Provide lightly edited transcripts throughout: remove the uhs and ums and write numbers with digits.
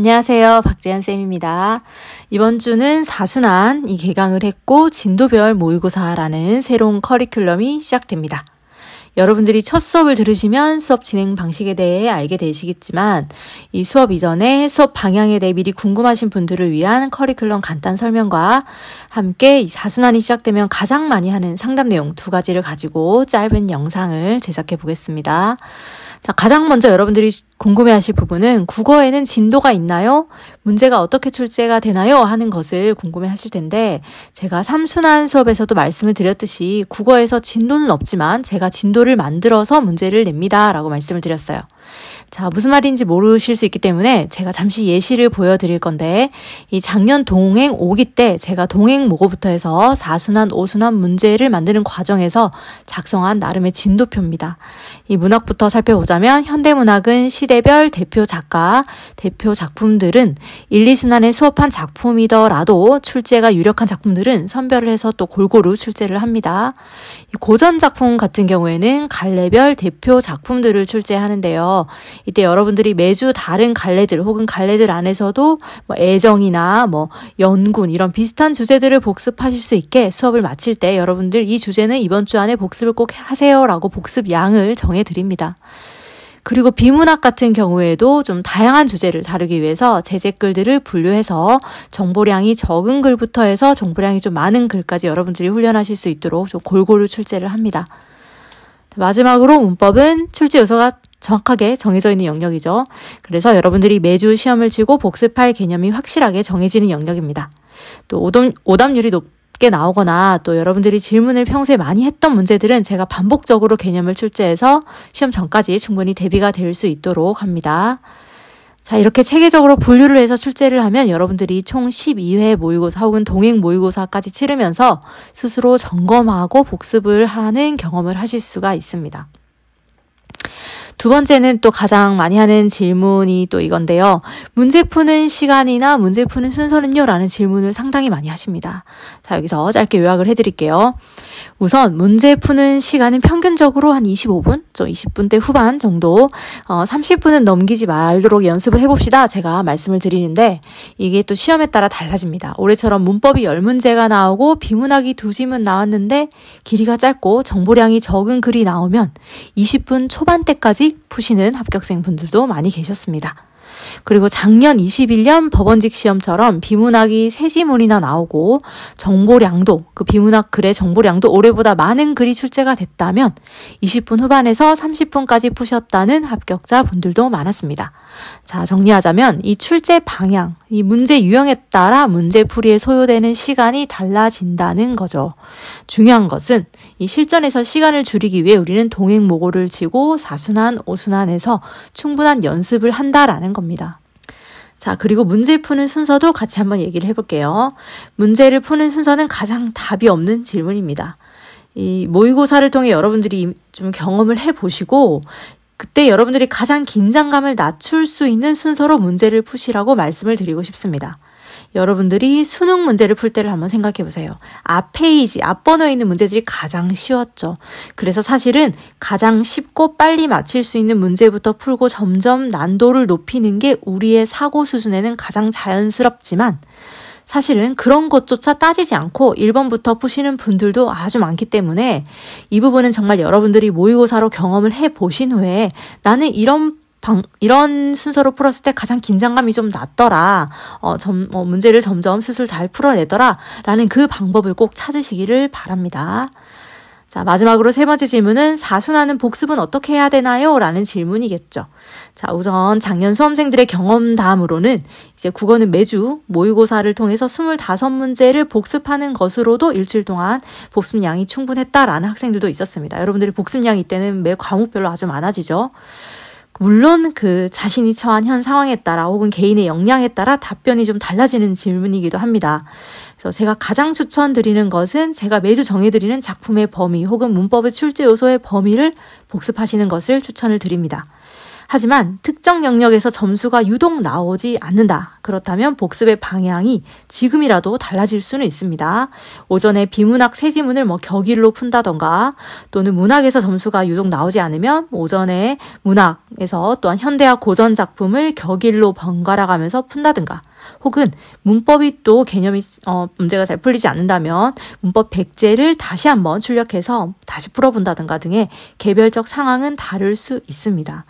안녕하세요. 박재현쌤입니다. 이번 주는 사순환 개강을 했고 진도별 모의고사라는 새로운 커리큘럼이 시작됩니다. 여러분들이 첫 수업을 들으시면 수업 진행 방식에 대해 알게 되시겠지만 이 수업 이전에 수업 방향에 대해 미리 궁금하신 분들을 위한 커리큘럼 간단 설명과 함께 이 사순환이 시작되면 가장 많이 하는 상담 내용 2가지를 가지고 짧은 영상을 제작해 보겠습니다. 자, 가장 먼저 여러분들이 궁금해하실 부분은 국어에는 진도가 있나요? 문제가 어떻게 출제가 되나요? 하는 것을 궁금해하실 텐데 제가 삼순환 수업에서도 말씀을 드렸듯이 국어에서 진도는 없지만 제가 진도를 만들어서 문제를 냅니다 라고 말씀을 드렸어요. 자, 무슨 말인지 모르실 수 있기 때문에 제가 잠시 예시를 보여드릴 건데 이 작년 동행 5기 때 제가 동행 모고부터 해서 4순환, 5순환 문제를 만드는 과정에서 작성한 나름의 진도표입니다. 이 문학부터 살펴보자면 현대문학은 시대별 대표 작가, 대표 작품들은 1, 2순환에 수업한 작품이더라도 출제가 유력한 작품들은 선별을 해서 또 골고루 출제를 합니다. 고전 작품 같은 경우에는 갈래별 대표 작품들을 출제하는데요. 이때 여러분들이 매주 다른 갈래들 혹은 갈래들 안에서도 애정이나 연군 이런 비슷한 주제들을 복습하실 수 있게 수업을 마칠 때 여러분들 이 주제는 이번 주 안에 복습을 꼭 하세요라고 복습 양을 정해드립니다. 그리고 비문학 같은 경우에도 좀 다양한 주제를 다루기 위해서 제재글들을 분류해서 정보량이 적은 글부터 해서 정보량이 좀 많은 글까지 여러분들이 훈련하실 수 있도록 좀 골고루 출제를 합니다. 마지막으로 문법은 출제 요소가 정확하게 정해져 있는 영역이죠. 그래서 여러분들이 매주 시험을 치고 복습할 개념이 확실하게 정해지는 영역입니다. 또 오답률이 높게 나오거나 또 여러분들이 질문을 평소에 많이 했던 문제들은 제가 반복적으로 개념을 출제해서 시험 전까지 충분히 대비가 될 수 있도록 합니다. 자, 이렇게 체계적으로 분류를 해서 출제를 하면 여러분들이 총 12회 모의고사 혹은 동행 모의고사까지 치르면서 스스로 점검하고 복습을 하는 경험을 하실 수가 있습니다. 두 번째는 또 가장 많이 하는 질문이 또 이건데요. 문제 푸는 시간이나 문제 푸는 순서는요? 라는 질문을 상당히 많이 하십니다. 자, 여기서 짧게 요약을 해드릴게요. 우선 문제 푸는 시간은 평균적으로 한 25분, 20분대 후반 정도, 30분은 넘기지 말도록 연습을 해봅시다. 제가 말씀을 드리는데 이게 또 시험에 따라 달라집니다. 올해처럼 문법이 10문제가 나오고 비문학이 2지문 나왔는데 길이가 짧고 정보량이 적은 글이 나오면 20분 초반대까지 푸시는 합격생 분들도 많이 계셨습니다. 그리고 작년 21년 법원직 시험처럼 비문학이 3지문이나 나오고 정보량도 그 비문학 글의 정보량도 올해보다 많은 글이 출제가 됐다면 20분 후반에서 30분까지 푸셨다는 합격자 분들도 많았습니다. 자, 정리하자면 이 출제 방향, 이 문제 유형에 따라 문제 풀이에 소요되는 시간이 달라진다는 거죠. 중요한 것은 이 실전에서 시간을 줄이기 위해 우리는 동행 모고를 치고 4순환, 5순환에서 충분한 연습을 한다라는 겁니다. 자, 그리고 문제 푸는 순서도 같이 한번 얘기를 해볼게요. 문제를 푸는 순서는 가장 답이 없는 질문입니다. 이 모의고사를 통해 여러분들이 좀 경험을 해보시고 그때 여러분들이 가장 긴장감을 낮출 수 있는 순서로 문제를 푸시라고 말씀을 드리고 싶습니다. 여러분들이 수능 문제를 풀 때를 한번 생각해 보세요. 앞 페이지, 앞 번호에 있는 문제들이 가장 쉬웠죠. 그래서 사실은 가장 쉽고 빨리 맞힐 수 있는 문제부터 풀고 점점 난도를 높이는 게 우리의 사고 수준에는 가장 자연스럽지만 사실은 그런 것조차 따지지 않고 1번부터 푸시는 분들도 아주 많기 때문에 이 부분은 정말 여러분들이 모의고사로 경험을 해보신 후에 나는 이런 순서로 풀었을 때 가장 긴장감이 좀 낮더라. 문제를 점점 스스로 잘 풀어내더라. 라는 그 방법을 꼭 찾으시기를 바랍니다. 자, 마지막으로 세 번째 질문은 4순환은 복습은 어떻게 해야 되나요? 라는 질문이겠죠. 자, 우선 작년 수험생들의 경험담으로는 이제 국어는 매주 모의고사를 통해서 25문제를 복습하는 것으로도 일주일 동안 복습량이 충분했다라는 학생들도 있었습니다. 여러분들이 복습량이 이때는 매 과목별로 아주 많아지죠. 물론 그 자신이 처한 현 상황에 따라 혹은 개인의 역량에 따라 답변이 좀 달라지는 질문이기도 합니다. 그래서 제가 가장 추천드리는 것은 제가 매주 정해드리는 작품의 범위 혹은 문법의 출제 요소의 범위를 복습하시는 것을 추천을 드립니다. 하지만 특정 영역에서 점수가 유독 나오지 않는다. 그렇다면 복습의 방향이 지금이라도 달라질 수는 있습니다. 오전에 비문학 세 지문을 격일로 푼다던가 또는 문학에서 점수가 유독 나오지 않으면 오전에 문학에서 또한 현대학 고전 작품을 격일로 번갈아 가면서 푼다든가 혹은 문법이 또 개념이 문제가 잘 풀리지 않는다면 문법 백제를 다시 한번 출력해서 다시 풀어본다든가 등의 개별적 상황은 다를 수 있습니다.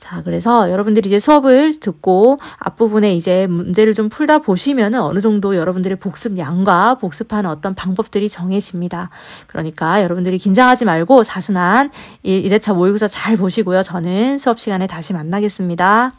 자, 그래서 여러분들이 이제 수업을 듣고 앞부분에 이제 문제를 좀 풀다 보시면은 어느 정도 여러분들의 복습량과 복습하는 어떤 방법들이 정해집니다. 그러니까 여러분들이 긴장하지 말고 사순한 1회차 모의고사 잘 보시고요. 저는 수업 시간에 다시 만나겠습니다.